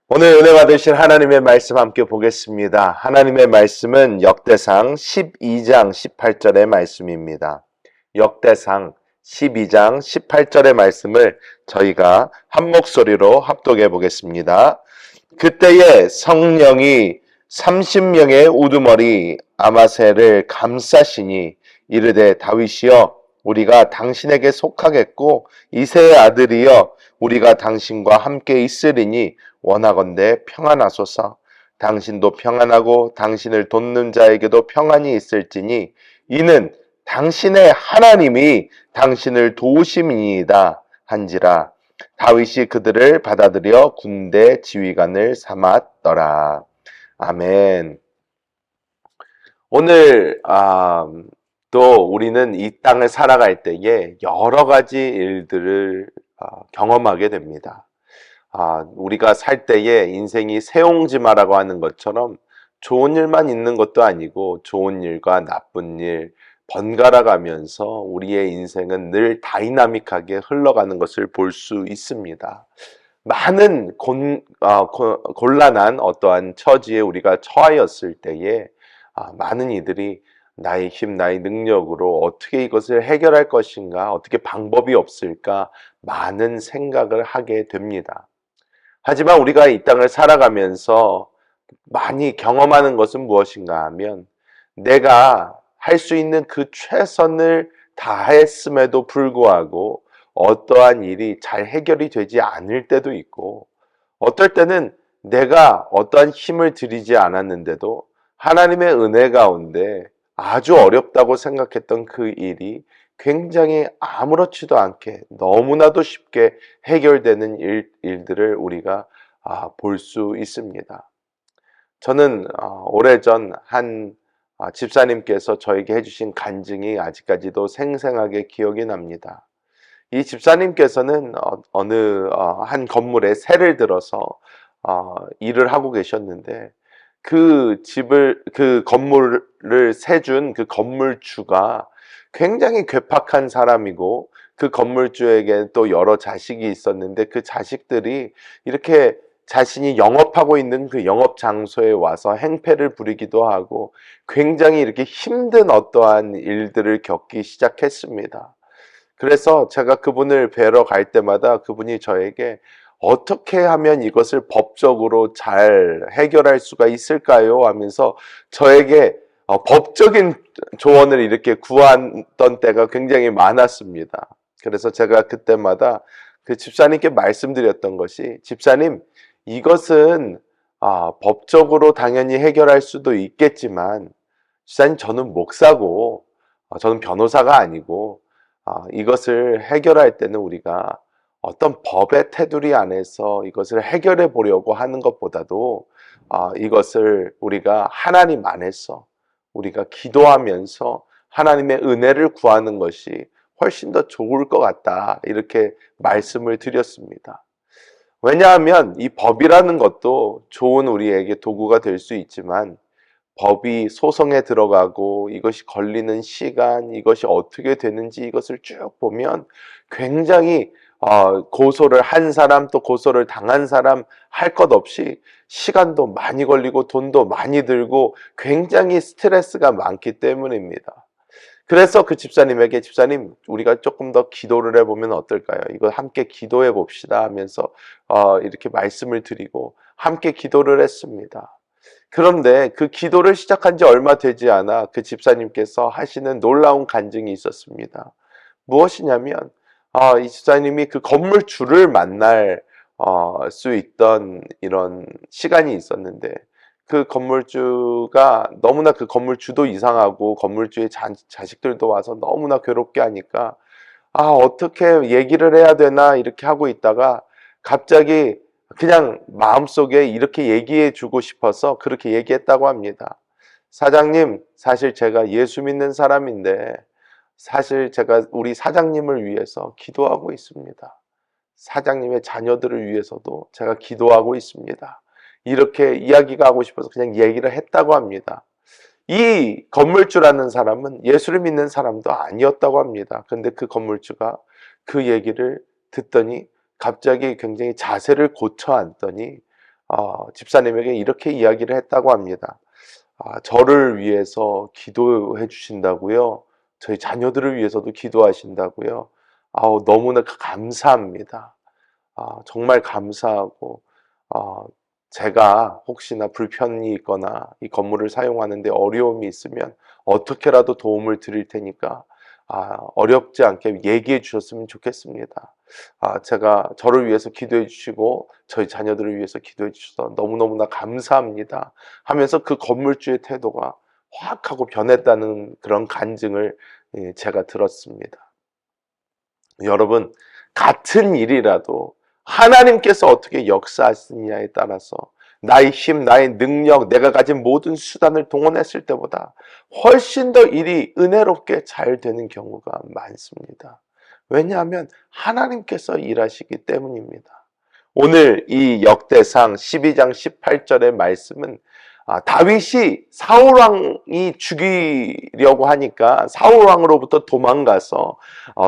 오늘 은혜 받으실 하나님의 말씀 함께 보겠습니다. 하나님의 말씀은 역대상 12장 18절의 말씀입니다. 역대상 12장 18절의 말씀을 저희가 한 목소리로 합독해 보겠습니다. 그때에 성령이 30명의 우두머리 아마새를 감싸시니 이르되 다윗이여 우리가 당신에게 속하겠고 이새의 아들이여 우리가 당신과 함께 있으리니 원하건대 평안하소서. 당신도 평안하고 당신을 돕는 자에게도 평안이 있을지니 이는 당신의 하나님이 당신을 도우심이니이다 한지라. 다윗이 그들을 받아들여 군대 지휘관을 삼았더라. 아멘. 오늘 또 우리는 이 땅을 살아갈 때에 여러 가지 일들을 경험하게 됩니다. 우리가 살 때에 인생이 새옹지마라고 하는 것처럼 좋은 일만 있는 것도 아니고 좋은 일과 나쁜 일 번갈아 가면서 우리의 인생은 늘 다이나믹하게 흘러가는 것을 볼 수 있습니다. 많은 곤란한 어떠한 처지에 우리가 처하였을 때에 많은 이들이 나의 힘, 나의 능력으로 어떻게 이것을 해결할 것인가, 어떻게 방법이 없을까 많은 생각을 하게 됩니다. 하지만 우리가 이 땅을 살아가면서 많이 경험하는 것은 무엇인가 하면 내가 할 수 있는 그 최선을 다했음에도 불구하고 어떠한 일이 잘 해결이 되지 않을 때도 있고 어떨 때는 내가 어떠한 힘을 들이지 않았는데도 하나님의 은혜 가운데 아주 어렵다고 생각했던 그 일이 굉장히 아무렇지도 않게 너무나도 쉽게 해결되는 일들을 우리가 볼 수 있습니다. 저는 오래전 한 집사님께서 저에게 해주신 간증이 아직까지도 생생하게 기억이 납니다. 이 집사님께서는 어느 한 건물에 세를 들어서 일을 하고 계셨는데 그 건물을 세준 그 건물주가 굉장히 괴팍한 사람이고 그 건물주에게 또 여러 자식이 있었는데 그 자식들이 이렇게 자신이 영업하고 있는 그 영업 장소에 와서 행패를 부리기도 하고 굉장히 이렇게 힘든 어떠한 일들을 겪기 시작했습니다. 그래서 제가 그분을 뵈러 갈 때마다 그분이 저에게 어떻게 하면 이것을 법적으로 잘 해결할 수가 있을까요? 하면서 저에게 법적인 조언을 이렇게 구하던 때가 굉장히 많았습니다. 그래서 제가 그때마다 그 집사님께 말씀드렸던 것이 집사님, 이것은 법적으로 당연히 해결할 수도 있겠지만 집사님, 저는 목사고 저는 변호사가 아니고 이것을 해결할 때는 우리가 어떤 법의 테두리 안에서 이것을 해결해 보려고 하는 것보다도 이것을 우리가 하나님 안에서 우리가 기도하면서 하나님의 은혜를 구하는 것이 훨씬 더 좋을 것 같다, 이렇게 말씀을 드렸습니다. 왜냐하면 이 법이라는 것도 좋은 우리에게 도구가 될 수 있지만 법이 소송에 들어가고 이것이 걸리는 시간, 이것이 어떻게 되는지 이것을 쭉 보면 굉장히 고소를 한 사람 또 고소를 당한 사람 할 것 없이 시간도 많이 걸리고 돈도 많이 들고 굉장히 스트레스가 많기 때문입니다. 그래서 그 집사님에게 집사님, 우리가 조금 더 기도를 해보면 어떨까요? 이거 함께 기도해 봅시다 하면서 이렇게 말씀을 드리고 함께 기도를 했습니다. 그런데 그 기도를 시작한 지 얼마 되지 않아 그 집사님께서 하시는 놀라운 간증이 있었습니다. 무엇이냐면 이 집사님이 그 건물주를 만날 수 있던 이런 시간이 있었는데 그 건물주가 너무나 그 건물주도 이상하고 건물주의 자식들도 와서 너무나 괴롭게 하니까 어떻게 얘기를 해야 되나 이렇게 하고 있다가 갑자기 그냥 마음속에 이렇게 얘기해 주고 싶어서 그렇게 얘기했다고 합니다. 사장님, 사실 제가 예수 믿는 사람인데 사실 제가 우리 사장님을 위해서 기도하고 있습니다. 사장님의 자녀들을 위해서도 제가 기도하고 있습니다. 이렇게 이야기가 하고 싶어서 그냥 얘기를 했다고 합니다. 이 건물주라는 사람은 예수를 믿는 사람도 아니었다고 합니다. 근데 그 건물주가 그 얘기를 듣더니 갑자기 굉장히 자세를 고쳐 앉더니 집사님에게 이렇게 이야기를 했다고 합니다. 저를 위해서 기도해 주신다고요? 저희 자녀들을 위해서도 기도하신다고요? 너무나 감사합니다. 정말 감사하고, 제가 혹시나 불편이 있거나 이 건물을 사용하는데 어려움이 있으면 어떻게라도 도움을 드릴 테니까 어렵지 않게 얘기해 주셨으면 좋겠습니다. 제가 저를 위해서 기도해 주시고 저희 자녀들을 위해서 기도해 주셔서 너무너무나 감사합니다 하면서 그 건물주의 태도가 확 하고 변했다는 그런 간증을 제가 들었습니다. 여러분, 같은 일이라도 하나님께서 어떻게 역사하시느냐에 따라서 나의 힘, 나의 능력, 내가 가진 모든 수단을 동원했을 때보다 훨씬 더 일이 은혜롭게 잘 되는 경우가 많습니다. 왜냐하면 하나님께서 일하시기 때문입니다. 오늘 이 역대상 12장 18절의 말씀은 다윗이 사울왕이 죽이려고 하니까 사울왕으로부터 도망가서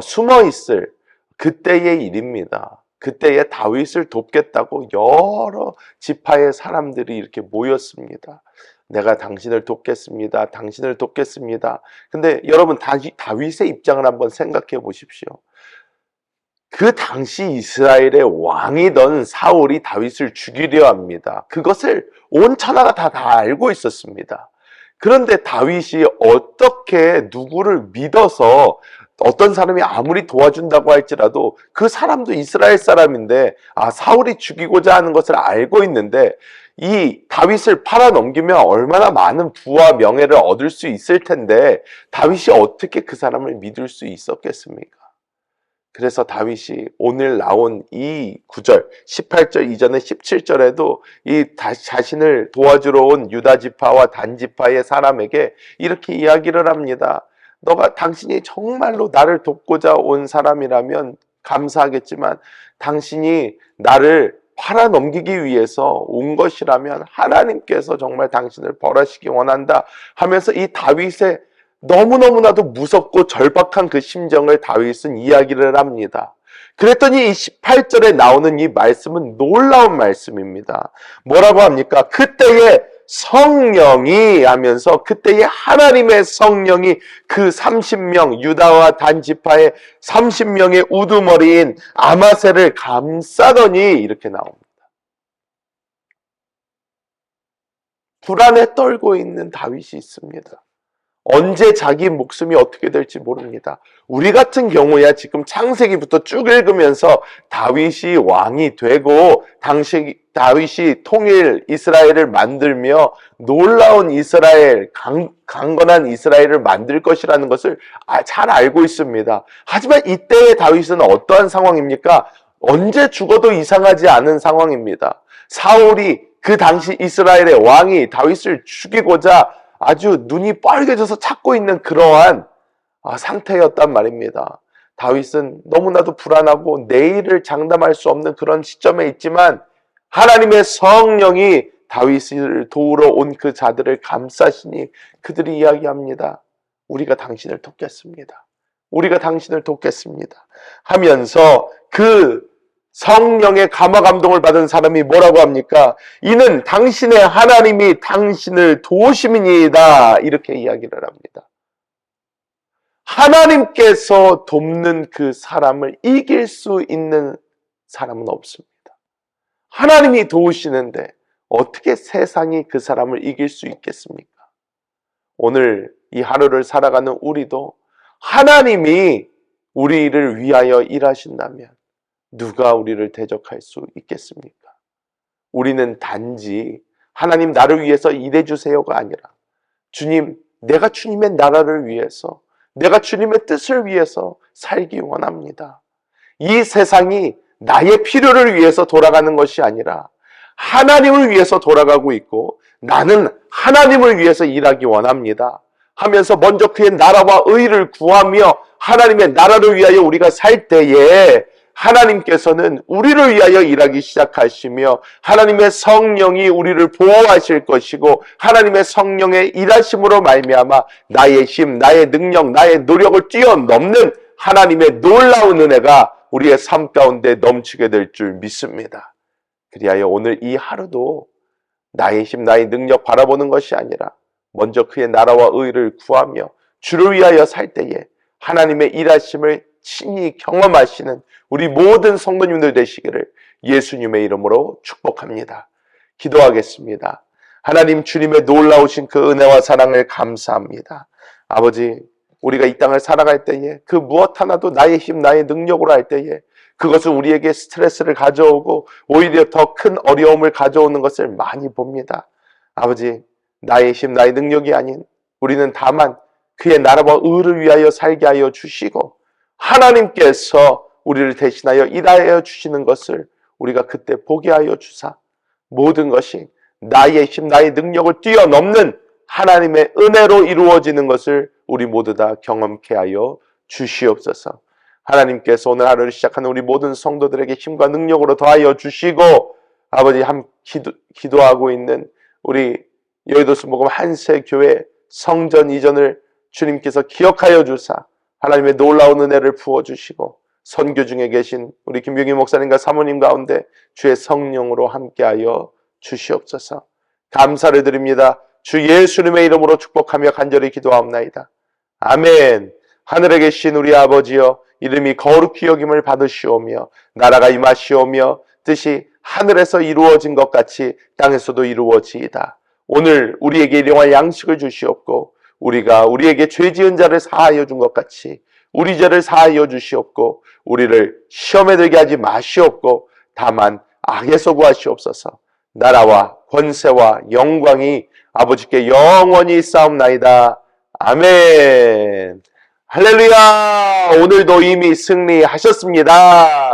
숨어 있을 그때의 일입니다. 그때에 다윗을 돕겠다고 여러 지파의 사람들이 이렇게 모였습니다. 내가 당신을 돕겠습니다. 당신을 돕겠습니다. 근데 여러분, 다윗의 입장을 한번 생각해 보십시오. 그 당시 이스라엘의 왕이던 사울이 다윗을 죽이려 합니다. 그것을 온 천하가 다 알고 있었습니다. 그런데 다윗이 어떻게 누구를 믿어서 어떤 사람이 아무리 도와준다고 할지라도 그 사람도 이스라엘 사람인데 사울이 죽이고자 하는 것을 알고 있는데 이 다윗을 팔아넘기면 얼마나 많은 부와 명예를 얻을 수 있을 텐데 다윗이 어떻게 그 사람을 믿을 수 있었겠습니까? 그래서 다윗이 오늘 나온 이 9절, 18절 이전에 17절에도 이 자신을 도와주러 온 유다 지파와 단 지파의 사람에게 이렇게 이야기를 합니다. 당신이 정말로 나를 돕고자 온 사람이라면 감사하겠지만 당신이 나를 팔아넘기기 위해서 온 것이라면 하나님께서 정말 당신을 벌하시기 원한다 하면서 이 다윗의 너무너무나도 무섭고 절박한 그 심정을 다윗은 이야기를 합니다. 그랬더니 이 18절에 나오는 이 말씀은 놀라운 말씀입니다. 뭐라고 합니까? 그때에 성령이 하면서 그때에 하나님의 성령이 그 30명 유다와 단 지파의 30명의 우두머리인 아마새를 감싸더니 이렇게 나옵니다. 불안에 떨고 있는 다윗이 있습니다. 언제 자기 목숨이 어떻게 될지 모릅니다. 우리 같은 경우야 지금 창세기부터 쭉 읽으면서 다윗이 왕이 되고 당시 다윗이 통일 이스라엘을 만들며 놀라운 이스라엘, 강건한 이스라엘을 만들 것이라는 것을 잘 알고 있습니다. 하지만 이때의 다윗은 어떠한 상황입니까? 언제 죽어도 이상하지 않은 상황입니다. 사울이 그 당시 이스라엘의 왕이 다윗을 죽이고자 아주 눈이 빨개져서 찾고 있는 그러한 상태였단 말입니다. 다윗은 너무나도 불안하고 내일을 장담할 수 없는 그런 시점에 있지만 하나님의 성령이 다윗을 도우러 온 그 자들을 감싸시니 그들이 이야기합니다. 우리가 당신을 돕겠습니다. 우리가 당신을 돕겠습니다. 하면서 그 성령의 감화 감동을 받은 사람이 뭐라고 합니까? 이는 당신의 하나님이 당신을 도우심이니이다. 이렇게 이야기를 합니다. 하나님께서 돕는 그 사람을 이길 수 있는 사람은 없습니다. 하나님이 도우시는데 어떻게 세상이 그 사람을 이길 수 있겠습니까? 오늘 이 하루를 살아가는 우리도 하나님이 우리를 위하여 일하신다면 누가 우리를 대적할 수 있겠습니까? 우리는 단지 하나님 나를 위해서 일해 주세요가 아니라 주님, 내가 주님의 나라를 위해서, 내가 주님의 뜻을 위해서 살기 원합니다. 이 세상이 나의 필요를 위해서 돌아가는 것이 아니라 하나님을 위해서 돌아가고 있고 나는 하나님을 위해서 일하기 원합니다 하면서 먼저 그의 나라와 의를 구하며 하나님의 나라를 위하여 우리가 살 때에 하나님께서는 우리를 위하여 일하기 시작하시며 하나님의 성령이 우리를 보호하실 것이고 하나님의 성령의 일하심으로 말미암아 나의 힘, 나의 능력, 나의 노력을 뛰어넘는 하나님의 놀라운 은혜가 우리의 삶 가운데 넘치게 될 줄 믿습니다. 그리하여 오늘 이 하루도 나의 힘, 나의 능력 바라보는 것이 아니라 먼저 그의 나라와 의를 구하며 주를 위하여 살 때에 하나님의 일하심을 친히 경험하시는 우리 모든 성도님들 되시기를 예수님의 이름으로 축복합니다. 기도하겠습니다. 하나님, 주님의 놀라우신 그 은혜와 사랑을 감사합니다. 아버지, 우리가 이 땅을 살아갈 때에 그 무엇 하나도 나의 힘, 나의 능력으로 할 때에 그것은 우리에게 스트레스를 가져오고 오히려 더 큰 어려움을 가져오는 것을 많이 봅니다. 아버지, 나의 힘, 나의 능력이 아닌 우리는 다만 그의 나라와 의를 위하여 살게 하여 주시고 하나님께서 우리를 대신하여 일하여 주시는 것을 우리가 그때 보게 하여 주사 모든 것이 나의 힘, 나의 능력을 뛰어넘는 하나님의 은혜로 이루어지는 것을 우리 모두 다 경험케 하여 주시옵소서. 하나님께서 오늘 하루를 시작하는 우리 모든 성도들에게 힘과 능력으로 더하여 주시고 아버지, 기도하고 있는 우리 여의도 순복음 한세교회 성전 이전을 주님께서 기억하여 주사 하나님의 놀라운 은혜를 부어주시고 선교 중에 계신 우리 김병희 목사님과 사모님 가운데 주의 성령으로 함께하여 주시옵소서. 감사를 드립니다. 주 예수님의 이름으로 축복하며 간절히 기도하옵나이다. 아멘. 하늘에 계신 우리 아버지여, 이름이 거룩히 여김을 받으시오며 나라가 임하시오며 뜻이 하늘에서 이루어진 것 같이 땅에서도 이루어지이다. 오늘 우리에게 일용할 양식을 주시옵고 우리가 우리에게 죄 지은 자를 사하여 준 것 같이 우리 죄를 사하여 주시옵고 우리를 시험에 들게 하지 마시옵고 다만 악에서 구하시옵소서. 나라와 권세와 영광이 아버지께 영원히 있사옵나이다. 아멘. 할렐루야. 오늘도 이미 승리하셨습니다.